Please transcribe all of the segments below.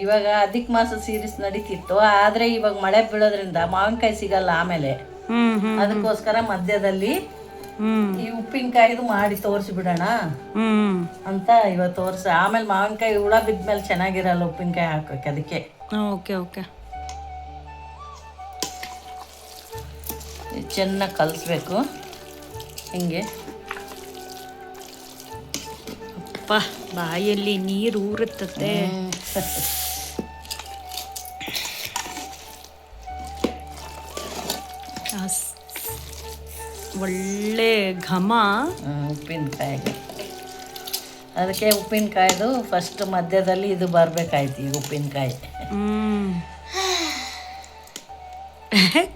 ಇವಾಗ ಅಧಿಕ ಮಾಸ ಸೀರೀಸ್ ನಡೀತಿತ್ತು, ಆದರೆ ಇವಾಗ ಮಳೆ ಬೀಳೋದ್ರಿಂದ ಮಾವಿನಕಾಯಿ ಸಿಗಲ್ಲ ಆಮೇಲೆ. ಅದಕ್ಕೋಸ್ಕರ ಮಧ್ಯದಲ್ಲಿ ಈ ಉಪ್ಪಿನಕಾಯಿದು ಮಾಡಿ ತೋರಿಸ್ಬಿಡೋಣ ಅಂತ ಇವತ್ತು ತೋರಿಸ. ಆಮೇಲೆ ಮಾವಿನಕಾಯಿ ಹುಳ ಬಿದ್ಮೇಲೆ ಚೆನ್ನಾಗಿರಲ್ಲ ಉಪ್ಪಿನಕಾಯಿ ಹಾಕೋಕೆ, ಅದಕ್ಕೆ. Okay okay. ಚೆನ್ನಾಗಿ ಕಲಿಸ್ಬೇಕು ಹಿಂಗೆ. ಅಪ್ಪ ಬಾಯಲ್ಲಿ ನೀರು ಊರುತ್ತದೆ. ಒಳ್ಳೆ ಘಮ ಉಪ್ಪಿನಕಾಯಿಗೆ. ಅದಕ್ಕೆ ಉಪ್ಪಿನಕಾಯ್ದು ಫಸ್ಟ್ ಮಧ್ಯದಲ್ಲಿ ಇದು ಬರಬೇಕಾಯ್ತು, ಈಗ ಉಪ್ಪಿನಕಾಯಿ.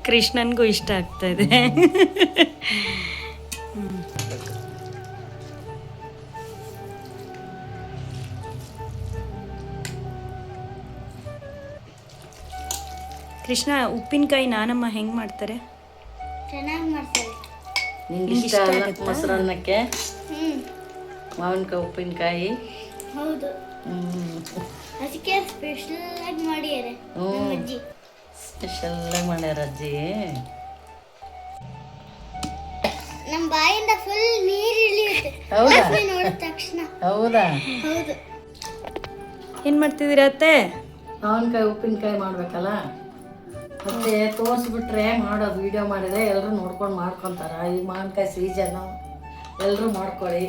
ಕೃಷ್ಣನ್ಗೂ ಇಷ್ಟ ಆಗ್ತಾ ಇದೆ. ಕೃಷ್ಣ, ಉಪ್ಪಿನಕಾಯಿ ನಾನಮ್ಮ ಹೆಂಗ್ ಮಾಡ್ತಾರೆ? ಚೆನ್ನಾಗಿ ಮಾಡ್ತಾರೆ. ನಿಂಗೆ ಇಷ್ಟ ಆಗುತ್ತಾ ಮೊಸರನ್ನಕ್ಕೆ ಮಾವಿನಕಾಯಿ ಉಪ್ಪಿನಕಾಯಿ? ಹೌದು, ಅದಕ್ಕೆ ಸ್ಪೆಷಲ್ ಆಗಿ ಮಾಡಿದ್ದಾರೆ ಅಜ್ಜಿ. ಸ್ಪೆಷಲ್ ಆಗಿ ಮಾಡ್ಯಾರ ಅಜ್ಜಿ. ನಮ್ಮ ಬಾಯಿಂದ ಫುಲ್ ನೀರು ಇಳಿಯುತ್ತೆ ನೋಡಿದ ತಕ್ಷಣ. ಹೌದಾ? ಹೌದು. ಏನ್ ಮಾಡ್ತಿದ್ದೀರಾ ಅತ್ತೆ? ಮಾವಿನಕಾಯಿ ಉಪ್ಪಿನಕಾಯಿ ಮಾಡ್ಬೇಕಲ್ಲ, ಮತ್ತೆ ತೋರಿಸ್ಬಿಟ್ರೆ ಮಾಡೋದು. ವಿಡಿಯೋ ಮಾಡಿದ್ರೆ ಎಲ್ಲರೂ ನೋಡ್ಕೊಂಡು ಮಾಡ್ಕೊತಾರ. ಈಗ ಮಾವಿನಕಾಯಿ ಸೀಸನ್ನು, ಎಲ್ಲರೂ ಮಾಡ್ಕೊಳ್ಳಿ.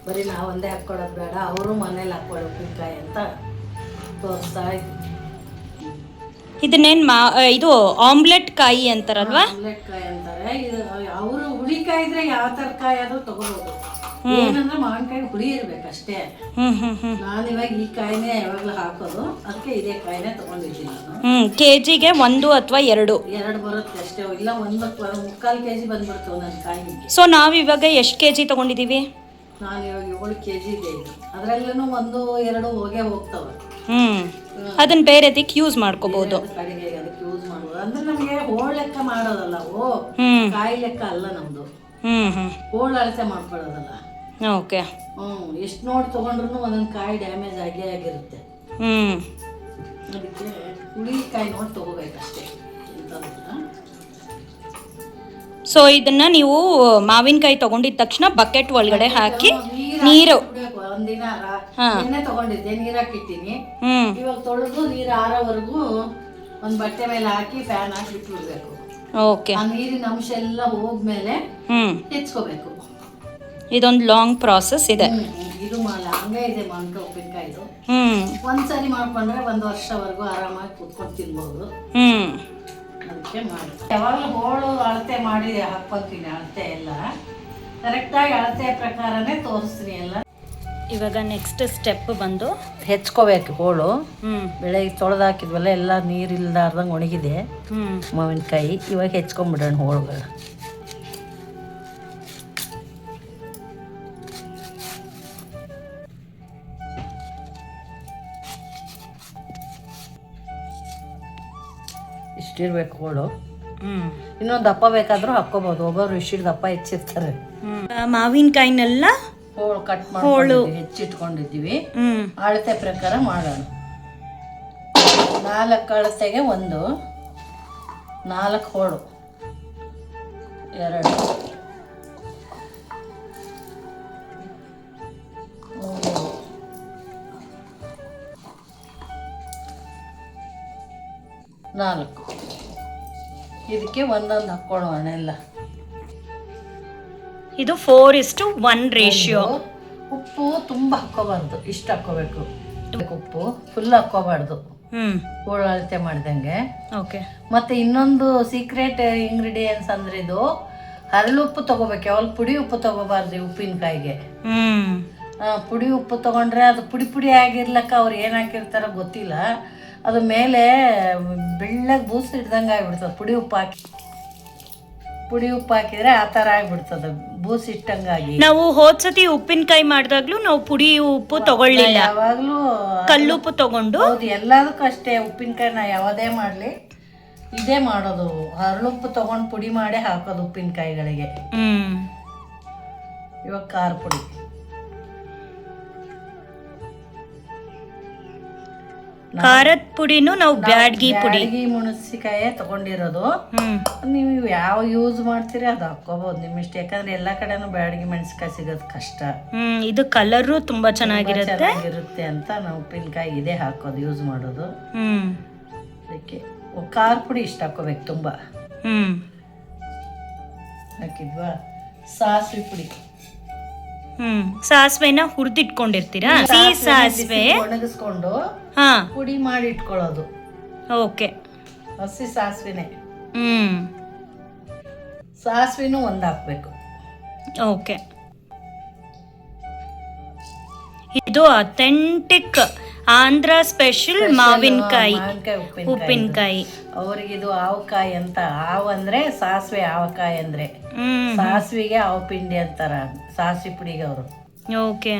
ಬರೀ ನಾವು ಒಂದೇ ಹಾಕ್ಕೊಳ್ಳೋದು ಬೇಡ, ಅವರು ಮನೇಲಿ ಹಾಕ್ಕೊಳ್ಳಿ ಉಪ್ಪಿನಕಾಯಿ ಅಂತ ತೋರಿಸ್ತಾ ಇದ್ವಿ. ಇದನ್ನೇನು ಇದು ಆಮ್ಲೆಟ್ ಕಾಯಿ ಅಂತಾರಲ್ವಾ? ಆಮ್ಲೆಟ್ ಕಾಯಿ ಅಂತಾರೆ. ಇದು ಅವರು ಹುಳಿಕಾಯಿ ಇದ್ರೆ ಯಾವ ಥರ ಕಾಯಿ ಆದ್ರೂ ತಗೋಬೋದು. ಏನಂದ್ರೆ ಮಾವಿನಕಾಯಿ ಹುಳಿ ಇರ್ಬೇಕಷ್ಟೇ. ನಾನು ಇವಾಗ ಈ ಕಾಯಿನೇ ಯಾವಾಗಲೂ ಹಾಕೋದು, ಅದಕ್ಕೆ ಇದೇ ಕಾಯಿನೇ ತಗೊಂಡಿದ್ದೀನಿ ನಾನು. ಕೆಜಿಗೆ 1 ಅಥವಾ 2 ಬರುತ್ತೆ ಅಷ್ಟೇ. ಇಲ್ಲ 1.25 kg ಬಂದ್ಬಿಡ್ತು ನನ್ನ ಕಾಯಿ. ಸೊ ನಾವಿವಾಗ ಎಷ್ಟು ಕೆಜಿ ತಗೊಂಡಿದೀವಿ? ನಾನು ಇವಾಗ 7 kg ಇದೆ. ಅದರಲ್ಲೂ 1-2 ಹೋಗೇ ಹೋಗ್ತವೆ. ಅದನ್ನ ಬೇರೆದಕ್ಕೆ ಯೂಸ್ ಮಾಡ್ಕೋಬಹುದು. ಕಡೆಗೆ ಅದಕ್ಕೆ ಯೂಸ್ ಮಾಡ್ಬೋದು. ಅಂದ್ರೆ ನಮಗೆ ಹೋಳ್ ಲೆಕ್ಕ ಮಾಡೋದಲ್ಲ, ಕಾಯಿ ಲೆಕ್ಕ ಅಲ್ಲ ನಮ್ದು. ಹೋಳ್ ಅಳತೆ ಮಾಡ್ಕೊಳ್ಳೋದಲ್ಲ. ಓಕೆ. ಎಷ್ಟು ನೋಡಿ ತಗೊಂಡ್ರು ಒಂದೊಂದು ಕಾಯಿ ಡ್ಯಾಮೇಜ್ ಆಗೇ ಆಗಿರುತ್ತೆ. ಅದಕ್ಕೆ ಹುಳಿ ಕಾಯಿ ನೋಡಿ ತಗೋಬೇಕಷ್ಟೇ. ಸೊ ಇದನ್ನ ನೀವು ಮಾವಿನಕಾಯಿ ತಗೊಂಡಿದ ತಕ್ಷಣ ಬಕೆಟ್ ಒಳಗಡೆ ಹಾಕಿ ನೀರು ಒಂದಿನ ಎಣ್ಣೆ ತಗೊಂಡಿದ್ದೆ, ನೀರ್ ಹಾಕಿಟ್ಟಿನಿ. ಇವಾಗ ತೊಳೆದು ನೀರು ಆರೋವರೆಗೂ ಒಂದ್ ಬಟ್ಟೆ ಮೇಲೆ ಹಾಕಿ ಫ್ಯಾನ್ ಹಾಕಿ ಬಿಟ್ಬಿಡ್ಬೇಕು. ಓಕೆ. ಆ ನೀರಿನ ಅಂಶ ಎಲ್ಲ ಹೋದ್ಮೇಲೆ ಹೆಚ್ಕೋಬೇಕು. ಇದೊಂದು ಲಾಂಗ್ ಪ್ರಾಸೆಸ್ ಇದೆ. ಇದು ಹಂಗೆ ಇದೆ ಮಾವಿನಕಾಯಿ ಉಪ್ಪಿನಕಾಯಿದು. ಒಂದ್ಸರಿ ಮಾಡ್ಕೊಂಡ್ರೆ 1 ವರ್ಷವರೆಗೂ ಆರಾಮಾಗಿ ಕುತ್ಕೊಂಡು ತಿನ್ಬಹುದು. ಅದಕ್ಕೆ ಮಾಡಿ ಯಾವಾಗಲೂ ಹೋಳು ಅಳತೆ ಮಾಡಿ ಹಾಕ್ಕೊಂತೀನಿ. ಅಳತೆ ಎಲ್ಲ ಕರೆಕ್ಟಾಗಿ ಅಳತೆ ಪ್ರಕಾರನೇ ತೋರಿಸ್ತೀನಿ ಎಲ್ಲ. ಇವಾಗ ನೆಕ್ಸ್ಟ್ ಸ್ಟೆಪ್ ಬಂದು ಹೆಚ್ಕೋಬೇಕು ಹೋಳು. ಬೆಳಗ್ಗೆ ತೊಳೆದಾಕಿದ್ವಲ್ಲ, ಎಲ್ಲ ನೀರಿಲ್ದಾರ್ದಂಗೆ ಒಣಗಿದೆ ಮಾವಿನಕಾಯಿ. ಇವಾಗ ಹೆಚ್ಕೊಂಡ್ಬಿಡೋಣ ಹೋಳುಗಳು. ಇಷ್ಟಿರ್ಬೇಕು ಹೋಳು. ಇನ್ನೊಂದು ದಪ್ಪ ಬೇಕಾದ್ರೂ ಹಾಕ್ಕೋಬಹುದು. ಒಬ್ಬರು ಇಷ್ಟಿಟ್ಟು ದಪ್ಪ ಹೆಚ್ಚಿರ್ತಾರೆ. ಮಾವಿನಕಾಯಿನೆಲ್ಲ ಹೋಳು ಕಟ್ ಮಾಡಿ ಹೆಚ್ಚಿಟ್ಕೊಂಡಿದ್ದೀವಿ. ಅಳತೆ ಪ್ರಕಾರ ಮಾಡೋಣ. 4 ಅಳತೆಗೆ 1, 4 ಹೋಳು, 2, 3, 4. ಇದಕ್ಕೆ ಒಂದೊಂದು ಹಾಕ್ಕೊಳ್ಳೋಣ ಎಲ್ಲ. ಇದು 4:1 ರೇಷಿಯೋ. ಉಪ್ಪು ತುಂಬ ಹಾಕ್ಕೋಬಾರ್ದು, ಇಷ್ಟು ಹಾಕ್ಕೋಬೇಕು. ಉಪ್ಪು ಫುಲ್ ಹಾಕ್ಕೋಬಾರ್ದು, ಹೋಳು ಅಳತೆ ಮಾಡ್ದಂಗೆ. ಓಕೆ. ಮತ್ತೆ ಇನ್ನೊಂದು ಸೀಕ್ರೆಟ್ ಇಂಗ್ರೀಡಿಯೆಂಟ್ಸ್ ಅಂದ್ರೆ ಇದು ಹರಳುಪ್ಪು ತಗೋಬೇಕು. ಯಾವಾಗ ಪುಡಿ ಉಪ್ಪು ತಗೋಬಾರ್ದು ಉಪ್ಪಿನಕಾಯಿಗೆ. ಪುಡಿ ಉಪ್ಪು ತಗೊಂಡ್ರೆ ಅದು ಪುಡಿ ಪುಡಿ ಆಗಿರ್ಲಕ್ಕ ಅವ್ರು ಏನು ಹಾಕಿರ್ತಾರೋ ಗೊತ್ತಿಲ್ಲ, ಅದು ಮೇಲೆ ಬೆಳ್ಳಗೆ ಬೂಸ್ ಹಿಡ್ದಂಗೆ ಆಗಿಬಿಡ್ತದೆ. ಪುಡಿ ಉಪ್ಪು ಹಾಕಿದ್ರೆ ಆ ಥರ ಆಗಿಬಿಡ್ತದೆ, ಬೂಸ್ ಇಟ್ಟಂಗಾಗಿ. ನಾವು ಹೋದ್ಸತಿ ಉಪ್ಪಿನಕಾಯಿ ಮಾಡಿದಾಗ್ಲೂ ನಾವು ಪುಡಿ ಉಪ್ಪು ತಗೊಳ್ಳಿಲ್ಲ, ಯಾವಾಗಲೂ ಕಲ್ಲುಪ್ಪು ತಗೊಂಡು. ಹೌದು, ಎಲ್ಲದಕ್ಕೂ ಅಷ್ಟೇ. ಉಪ್ಪಿನಕಾಯಿ ನಾ ಯಾವುದೇ ಮಾಡಲಿ ಇದೇ ಮಾಡೋದು, ಹರಳುಪ್ಪು ತಗೊಂಡು ಪುಡಿ ಮಾಡಿ ಹಾಕೋದು ಉಪ್ಪಿನಕಾಯಿಗಳಿಗೆ. ಇವಾಗ ಖಾರ ಪುಡಿ ಖಾರದ ಪುಡಿನೂ ನಾವು ಬ್ಯಾಡ್ಗಿ ಪುಡಿ. ಬ್ಯಾಡಗಿ ಮೆಣಸಿಕಾಯಿ ತಗೊಂಡಿರೋದು. ಹ್ಮ್ ನೀವು ಯಾವ ಯೂಸ್ ಮಾಡ್ತೀರಿ ಅದು ಹಾಕೋಬಹುದು ನಿಮ್ಮಿಷ್ಟ. ಯಾಕಂದ್ರೆ ಎಲ್ಲಾ ಕಡೆನೂ ಬ್ಯಾಡಗಿ ಮೆಣಸಿಕಾಯಿ ಸಿಗೋದು ಕಷ್ಟ. ಇದು ಕಲರು ತುಂಬಾ ಚೆನ್ನಾಗಿರುತ್ತೆ ಅಂತ ನಾವು ಉಪ್ಪಿನಕಾಯಿ ಇದೇ ಹಾಕೋದು, ಯೂಸ್ ಮಾಡೋದು. ಹ್ಮ್ ಅದಕ್ಕೆ ಖಾರ ಪುಡಿ ಇಷ್ಟ ಹಾಕೋಬೇಕು ತುಂಬಾ. ಹ್ಮ್ ಹಾಕಿದ್ವಾ? ಸಾಸಿವೆ ಪುಡಿ. ಸಾಸಿವೆನ ಹುರಿದಿಟ್ಕೊಂಡಿರ್ತೀರಾ? ಸಾಸಿವೆ ಒಣಗಿಸ್ಕೊಂಡು ಹಾ ಪುಡಿ ಮಾಡಿ ಇಟ್ಕೊಳ್ಳೋದು. ಓಕೆ. ಹಸಿ ಸಾಸಿವೆನೆ. ಹ್ಮ್ ಸಾಸಿವೆನೂ ಒಂದು ಹಾಕ್ಬೇಕು. ಓಕೆ. ಇದು ಅಥೆಂಟಿಕ್ ಆಂಧ್ರ ಸ್ಪೆಷಲ್ ಮಾವಿನಕಾಯಿ ಉಪ್ಪಿನಕಾಯಿ. ಅವ್ರಿಗೆ ಇದು ಆವಕಾಯಿ ಅಂತ. ಆವು ಅಂದ್ರೆ ಸಾಸಿವೆ, ಆವಕಾಯಿ ಅಂದ್ರೆ ಸಾಸಿವೆಗೆ ಆವು ಪಿಂಡಿ ಅಂತಾರ, ಸಾಸಿವೆ ಪುಡಿಗೆ ಅವರು. ಓಕೆ.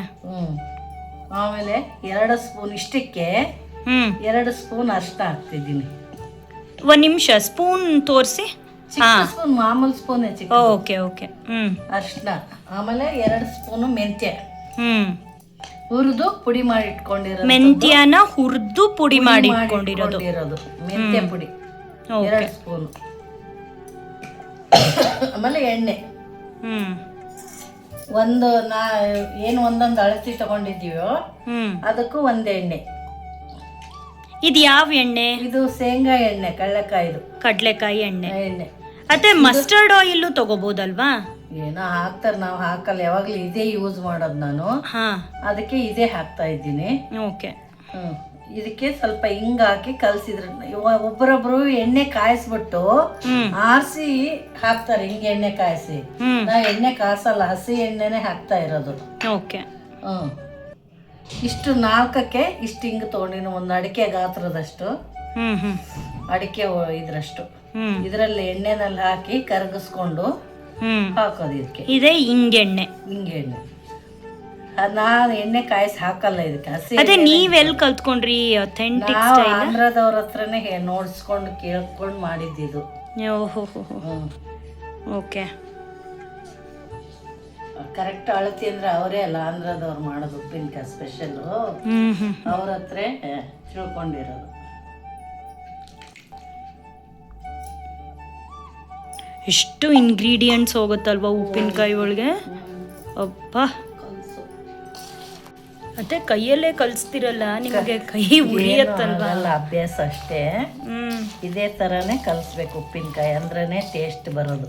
ಆಮೇಲೆ 2 ಸ್ಪೂನ್ ಇಷ್ಟಕ್ಕೆ 2 ಸ್ಪೂನ್ ಅರಿಶಿನ ಹಾಕ್ತಿದ್ದೀನಿ. ಒಂದ್ ನಿಮಿಷ, ಸ್ಪೂನ್ ತೋರಿಸಿ. ಸ್ಪೂನ್ ಮಾಮೂಲಿ ಸ್ಪೂನ್ ಓಕೆ ಓಕೆ. ಅರಿಶಿನ. ಆಮೇಲೆ 2 ಸ್ಪೂನು ಮೆಂತ್ಯ ಹುರಿದು ಪುಡಿ ಮಾಡಿ ಇಟ್ಕೊಂಡಿರೋದು. ಮೆಂತ್ಯನ ಹುರಿದು ಪುಡಿ ಮಾಡಿ ಇಟ್ಕೊಂಡಿರೋದು ಮೆಂತ್ಯ ಪುಡಿ 2 ಸ್ಪೂನ್. ಆಮೇಲೆ ಎಣ್ಣೆ ಒಂದೊಂದು ಅಳತಿ ತಗೊಂಡಿದ್ದೀವೋ ಅದಕ್ಕೂ ಒಂದ್ ಎಣ್ಣೆ. ಇದು ಯಾವ ಎಣ್ಣೆ? ಇದು ಶೇಂಗಾ ಎಣ್ಣೆ, ಕಡ್ಲೆಕಾಯಿ ಎಣ್ಣೆ. ಅದೇ ಮಸ್ಟರ್ಡ್ ಆಯಿಲ್ ತಗೋಬಹುದಲ್ವಾ? ಏನೋ ಹಾಕ್ತಾರೆ, ನಾವು ಹಾಕಲ್ಲ. ಯಾವಾಗ್ಲೂ ಇದೇ ಯೂಸ್ ಮಾಡೋದು ನಾನು. ಅದಕ್ಕೆ ಇದೇ ಹಾಕ್ತಾ ಇದ್ದೀನಿ. ಓಕೆ. ಇದಕ್ಕೆ ಸ್ವಲ್ಪ ಹಿಂಗ್ ಹಾಕಿ ಕಲ್ಸಿದ್ರೆ, ಒಬ್ಬರೊಬ್ರು ಎಣ್ಣೆ ಕಾಯಿಸ್ಬಿಟ್ಟು ಆರಿಸಿ ಹಾಕ್ತಾರೆ. ಹಿಂಗೆ ಎಣ್ಣೆ ಕಾಯಿಸಿ. ನಾವ್ ಎಣ್ಣೆ ಕಾಸಲ್ಲ, ಹಸಿ ಎಣ್ಣೆನೆ ಹಾಕ್ತಾ ಇರೋದು. ಓಕೆ. ಇಷ್ಟು 4ಕ್ಕೆ ಇಷ್ಟು ಹಿಂಗ್ ತಗೊಂಡಿನ ಒಂದು ಅಡಿಕೆ ಗಾತ್ರದಷ್ಟು, ಅಡಿಕೆ ಇದ್ರಷ್ಟು ಇದರಲ್ಲಿ ಎಣ್ಣೆನಲ್ಲಿ ಹಾಕಿ ಕರಗಿಸ್ಕೊಂಡು ಹಾಕೋದು. ಇದಕ್ಕೆ ಇದೇ ಹಿಂಗೆಣ್ಣೆ. ನಾನು ಎಣ್ಣೆ ಕಾಯಿಸಿ ಹಾಕಲ್ಲ ಇದಕ್ಕೆ. ಹಸಿ ಅದೇ ನೀವೆಲ್ಲಿ ಕಲ್ತ್ಕೊಂಡ್ರಿ? ಅಥೆಂಟಿಕ್ ಸ್ಟೈಲ್ ಆಂಧ್ರದವ್ರ ಹತ್ರನೇ ನೋಡ್ಸ್ಕೊಂಡು ಕೇಳ್ಕೊಂಡು ಮಾಡಿದ್ದು. ಓಕೆ. ಕರೆಕ್ಟ್ ಅಳತಿ ಅಂದ್ರೆ ಅವರೇ ಅಲ್ಲ, ಆಂಧ್ರದವ್ರು ಮಾಡೋದು ಉಪ್ಪಿನಕಾಯಿ ಸ್ಪೆಷಲ್. ಅವ್ರ ಹತ್ರ ತಿಳ್ಕೊಂಡಿರೋದು. ಎಷ್ಟು ಇಂಗ್ರೀಡಿಯೆಂಟ್ಸ್ ಹೋಗುತ್ತಲ್ವಾ ಉಪ್ಪಿನಕಾಯಿ ಒಳಗೆ. ಅಪ್ಪ, ಮತ್ತೆ ಕೈಯಲ್ಲೇ ಕಲಿಸ್ತಿರಲ್ಲ, ನಿಮಗೆ ಕೈ ಉರಿಯತ್ತಲ್ವಾ? ಅಭ್ಯಾಸ ಅಷ್ಟೇ. ಇದೇ ತರನೇ ಕಲಿಸ್ಬೇಕು ಉಪ್ಪಿನಕಾಯಿ ಅಂದ್ರೇನೆ ಟೇಸ್ಟ್ ಬರೋದು.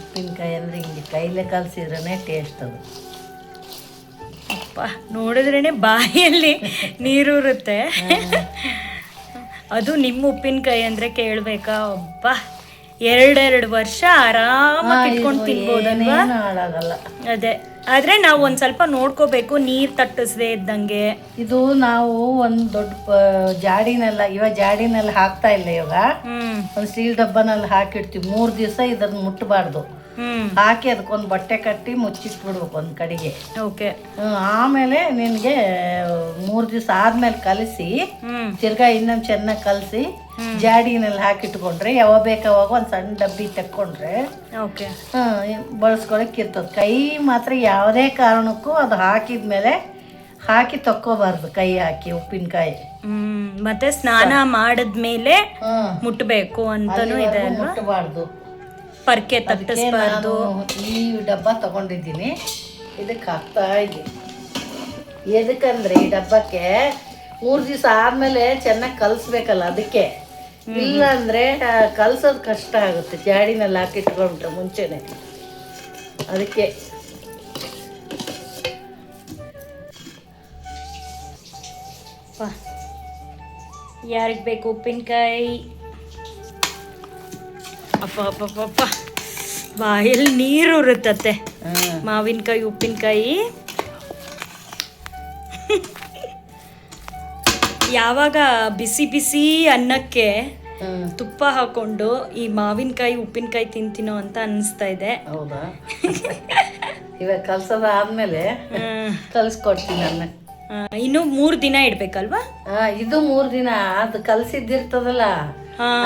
ಉಪ್ಪಿನಕಾಯಿ ಅಂದ್ರೆ ಹಿಂಗೆ ಕೈಲೇ ಕಲಸಿದ್ರೇ ಟೇಸ್ಟ್ ಅದು. ಅಪ್ಪ, ನೋಡಿದ್ರೇನೆ ಬಾಯಲ್ಲಿ ನೀರೂರುತ್ತೆ. ಅದು ನಿಮ್ಮ ಉಪ್ಪಿನಕಾಯಿ ಅಂದ್ರೆ ಕೇಳ್ಬೇಕಾ? ಅಬ್ಬ, 2 ವರ್ಷ ಆರಾಮಾಗಿ ಇಟ್ಕೊಂಡು ತಿನ್ಬೋದಲ್ವಾ? ಹಾಳಾಗಲ್ಲ. ಅದೇ, ಆದ್ರೆ ನಾವು ಒಂದ್ ಸ್ವಲ್ಪ ನೋಡ್ಕೋಬೇಕು, ನೀರ್ ತಟ್ಟಿಸದೆ ಇದ್ದಂಗೆ. ಇದು ನಾವು ಒಂದ್ ದೊಡ್ಡ ಜಾಡಿನಲ್ಲಿ ಹಾಕ್ತಾ ಇಲ್ಲ. ಇವಾಗ ಒಂದ್ ಸ್ಟೀಲ್ ಡಬ್ಬನಲ್ಲಿ ಹಾಕಿಡ್ತೀವಿ. 3 ದಿವಸ ಇದನ್ನ ಮುಟ್ಟಬಾರ್ದು. ಹಾಕಿ ಅದಕ್ಕೊಂದು ಬಟ್ಟೆ ಕಟ್ಟಿ ಮುಚ್ಚಿಟ್ಬಿಡ್ಬೇಕು ಒಂದ್ ಕಡೆಗೆ. ಓಕೆ. ಆಮೇಲೆ ನಿನ್ಗೆ 3 ದಿವಸ ಆದ್ಮೇಲೆ ಕಲಸಿ ತಿರ್ಗಾ ಇನ್ನೊಂದು ಚೆನ್ನಾಗಿ ಕಲಸಿ ಜಾಡಿನಲ್ಲಿ ಹಾಕಿಟ್ಕೊಂಡ್ರೆ ಯಾವಾಗ ಬೇಕಾವಾಗ ಒಂದ್ ಸಣ್ಣ ಡಬ್ಬಿ ತಕ್ಕೊಂಡ್ರೆ ಬಳಸ್ಕೊಳಕ್ ಇರ್ತದೆ. ಕೈ ಮಾತ್ರ ಯಾವುದೇ ಕಾರಣಕ್ಕೂ ಅದು ಹಾಕಿದ್ಮೇಲೆ ಹಾಕಿ ತಕ್ಕೋಬಾರ್ದು. ಕೈ ಹಾಕಿ ಉಪ್ಪಿನಕಾಯಿ ಮತ್ತೆ ಸ್ನಾನ ಮಾಡಿದ್ಮೇಲೆ ಮುಟ್ಬೇಕು ಅಂತಾನು ಇದೆ ಅಲ್ವಾ? ಮುಟ್ಟಬಾರ್ದು, ಪರ್ಕೆ ತಟ್ಟಿಸ್ಬಾರ್ದು. ಈ ಡಬ್ಬ ತಗೊಂಡಿದ್ದೀನಿ, ಇದಕ್ಕೆ ಹಾಕ್ತಾ ಇದ್ದೀನಿ. ಎದಕ್ಕಂದ್ರೆ ಈ ಡಬ್ಬಕ್ಕೆ 3 ದಿವಸ ಆದ್ಮೇಲೆ ಚೆನ್ನಾಗಿ ಕಲಸ್ಬೇಕಲ್ಲ, ಅದಕ್ಕೆ. ಇಲ್ಲ ಅಂದ್ರೆ ಕಲ್ಸೋದು ಕಷ್ಟ ಆಗುತ್ತೆ ಜಾಡಿನಲ್ಲಿ ಹಾಕಿಟ್ಕೊಂಡ್ರೆ ಮುಂಚೆನೆ. ಅದಕ್ಕೆ ಯಾರಿಗೆ ಬೇಕು ಉಪ್ಪಿನಕಾಯಿ? ಅಪ್ಪ ಅಪ್ಪ ಅಪ್ಪ, ಬಾಯಲ್ಲಿ ನೀರು ಉರುತ್ತತ್ತೆ. ಮಾವಿನಕಾಯಿ ಉಪ್ಪಿನಕಾಯಿ ಯಾವಾಗ ಬಿಸಿ ಬಿಸಿ ಅನ್ನಕ್ಕೆ ತುಪ್ಪ ಹಾಕೊಂಡು ಈ ಮಾವಿನಕಾಯಿ ಉಪ್ಪಿನಕಾಯಿ ತಿಂತೀನೋ ಅಂತ ಅನಿಸ್ತಾ ಇದೆ. ಹೌದಾ? ಇವಾಗ ಕಲ್ಸೋದ ಆದ್ಮೇಲೆ ಕಲ್ಸ್ಕೊಡ್ತೀನಿ ಅನ್ನ. ಇನ್ನು 3 ದಿನ ಇಡ್ಬೇಕಲ್ವಾ? ಇದು 3 ದಿನ. ಅದು ಕಲ್ಸಿದ್ದಿರ್ತದಲ್ಲ,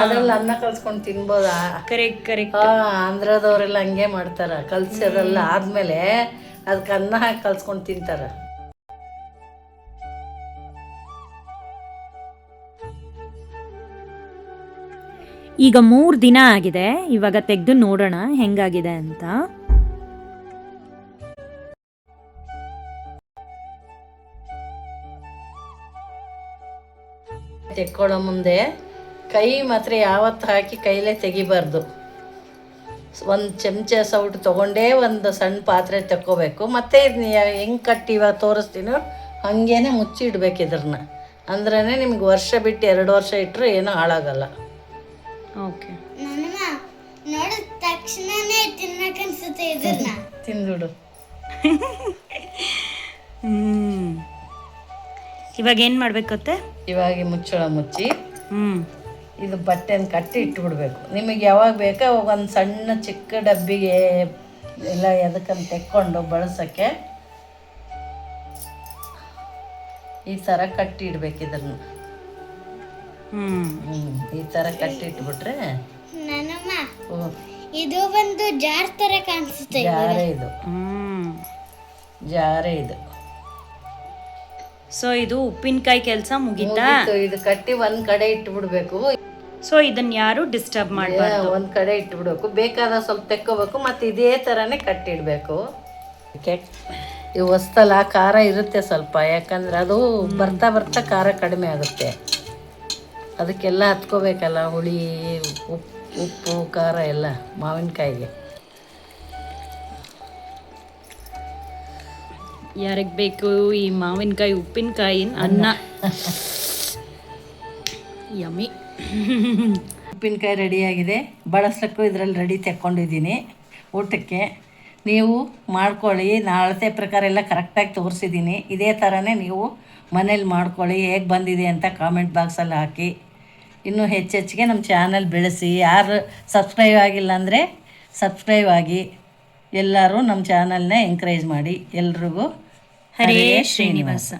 ಅದ್ರಲ್ಲಿ ಅನ್ನ ಕಲ್ಸ್ಕೊಂಡು ತಿನ್ಬೋದಾ? ಕರೆಕ್ಟ್. ಆಂಧ್ರದವರೆಲ್ಲ ಹಂಗೆ ಮಾಡ್ತಾರ. ಕಲ್ಸೋದೆಲ್ಲ ಆದ್ಮೇಲೆ ಅದಕ್ಕೆ ಅನ್ನ ಹಾಕಿ ಕಲ್ಸ್ಕೊಂಡು ತಿಂತಾರ. ಈಗ 3 ದಿನ ಆಗಿದೆ. ಇವಾಗ ತೆಗೆದು ನೋಡೋಣ ಹೆಂಗಾಗಿದೆ ಅಂತ. ತೆಕ್ಕೊಳ್ಳೋ ಮುಂದೆ ಕೈ ಮಾತ್ರ ಯಾವತ್ತು ಹಾಕಿ ಕೈಲೇ ತೆಗಿಬಾರ್ದು. ಒಂದು ಚಮಚ ಸೌಟು ತೊಗೊಂಡೇ ಒಂದು ಸಣ್ಣ ಪಾತ್ರೆ ತಕ್ಕೋಬೇಕು. ಮತ್ತು ಇದನ್ನ ಹೆಂಗೆ ಕಟ್ಟಿ ಇವಾಗ ತೋರಿಸ್ತೀನೋ ಹಾಗೇ ಮುಚ್ಚಿಡ್ಬೇಕು ಇದ್ರನ್ನ. ಅಂದ್ರೇ ನಿಮ್ಗೆ ವರ್ಷ ಬಿಟ್ಟು 2 ವರ್ಷ ಇಟ್ಟರು ಏನೂ ಹಾಳಾಗಲ್ಲ. ಓಕೆ, ನನ್ನಮ್ಮ ನೋಡಿದ ತಕ್ಷಣನೇ ತಿನ್ನಕನ್ಸುತ್ತೆ ಇದನ್ನ. ತಿಂದ್ಬಿಡು. ಇವಾಗ ಏನು ಮಾಡ್ಬೇಕತ್ತೆ? ಇವಾಗ ಮುಚ್ಚಳ ಮುಚ್ಚಿ ಹ್ಞೂ ಇದು ಬಟ್ಟೆನ ಕಟ್ಟಿ ಇಟ್ಬಿಡ್ಬೇಕು. ನಿಮಗೆ ಯಾವಾಗ ಬೇಕೋ ಅವಾಗ ಒಂದು ಸಣ್ಣ ಚಿಕ್ಕ ಡಬ್ಬಿಗೆ ಎಲ್ಲ ಎದಕ್ಕಂತ ತೆಕ್ಕೊಂಡು ಬಳಸೋಕ್ಕೆ ಈ ಥರ ಕಟ್ಟಿ ಇಡ್ಬೇಕು ಇದನ್ನು. ಈ ಥರ ಕಟ್ಟಿಟ್ಬಿಟ್ರೆ ನನ್ನಮ್ಮ ಇದು ಒಂದು ಜಾರ್ ತರ ಕಾಣಿಸುತ್ತೆ. ಜಾರೆ ಇದು, ಜಾರೆ ಇದು. ಸೊ ಇದು ಉಪ್ಪಿನಕಾಯಿ ಕೆಲಸ ಮುಗೀತಾ? ಇದು ಕಟ್ಟಿ ಒಂದು ಕಡೆ ಇಟ್ಬಿಡ್ಬೇಕು. ಸೊ ಇದನ್ನ ಯಾರು ಡಿಸ್ಟರ್ಬ್ ಮಾಡಬಾರ್ದು. ಒಂದು ಕಡೆ ಇಟ್ಬಿಡ್ಬೇಕು. ಬೇಕಾದ ಸ್ವಲ್ಪ ತೆಕ್ಕೋಬೇಕು. ಮತ್ತು ಇದೇ ಥರನೇ ಕಟ್ಟಿಡಬೇಕು. ಇವು ಹೊಸ್ತಲ್ಲ ಖಾರ ಇರುತ್ತೆ ಸ್ವಲ್ಪ, ಯಾಕಂದ್ರೆ ಅದು ಬರ್ತಾ ಬರ್ತಾ ಖಾರ ಕಡಿಮೆ ಆಗುತ್ತೆ. ಅದಕ್ಕೆಲ್ಲ ಹತ್ಕೋಬೇಕಲ್ಲ, ಹುಳಿ ಉಪ್ಪು ಖಾರ ಎಲ್ಲ ಮಾವಿನಕಾಯಿಗೆ. ಯಾರಿಗೆ ಬೇಕು ಈ ಮಾವಿನಕಾಯಿ ಉಪ್ಪಿನಕಾಯಿನ ಅನ್ನ. ಯಮ್ಮಿ. ಉಪ್ಪಿನಕಾಯಿ ರೆಡಿಯಾಗಿದೆ. ಬಳಸೋಕ್ಕೂ ಇದರಲ್ಲಿ ರೆಡಿ ತೆಕ್ಕೊಂಡಿದ್ದೀನಿ ಊಟಕ್ಕೆ. ನೀವು ಮಾಡ್ಕೊಳ್ಳಿ. ನಾನು ಅಳತೆ ಪ್ರಕಾರ ಎಲ್ಲ ಕರೆಕ್ಟಾಗಿ ತೋರಿಸಿದ್ದೀನಿ. ಇದೇ ಥರನೇ ನೀವು ಮನೇಲಿ ಮಾಡ್ಕೊಳ್ಳಿ. ಹೇಗೆ ಬಂದಿದೆ ಅಂತ ಕಾಮೆಂಟ್ ಬಾಕ್ಸಲ್ಲಿ ಹಾಕಿ. ಇನ್ನೂ ಹೆಚ್ಚೆಚ್ಚಿಗೆ ನಮ್ಮ ಚಾನಲ್ ಬೆಳೆಸಿ. ಯಾರು ಸಬ್ಸ್ಕ್ರೈಬ್ ಆಗಿಲ್ಲ ಅಂದರೆ ಸಬ್ಸ್ಕ್ರೈಬ್ ಆಗಿ. ಎಲ್ಲರೂ ನಮ್ಮ ಚಾನಲ್ನ ಎಂಕರೇಜ್ ಮಾಡಿ. ಎಲ್ರಿಗೂ ಹರೇ ಶ್ರೀನಿವಾಸ.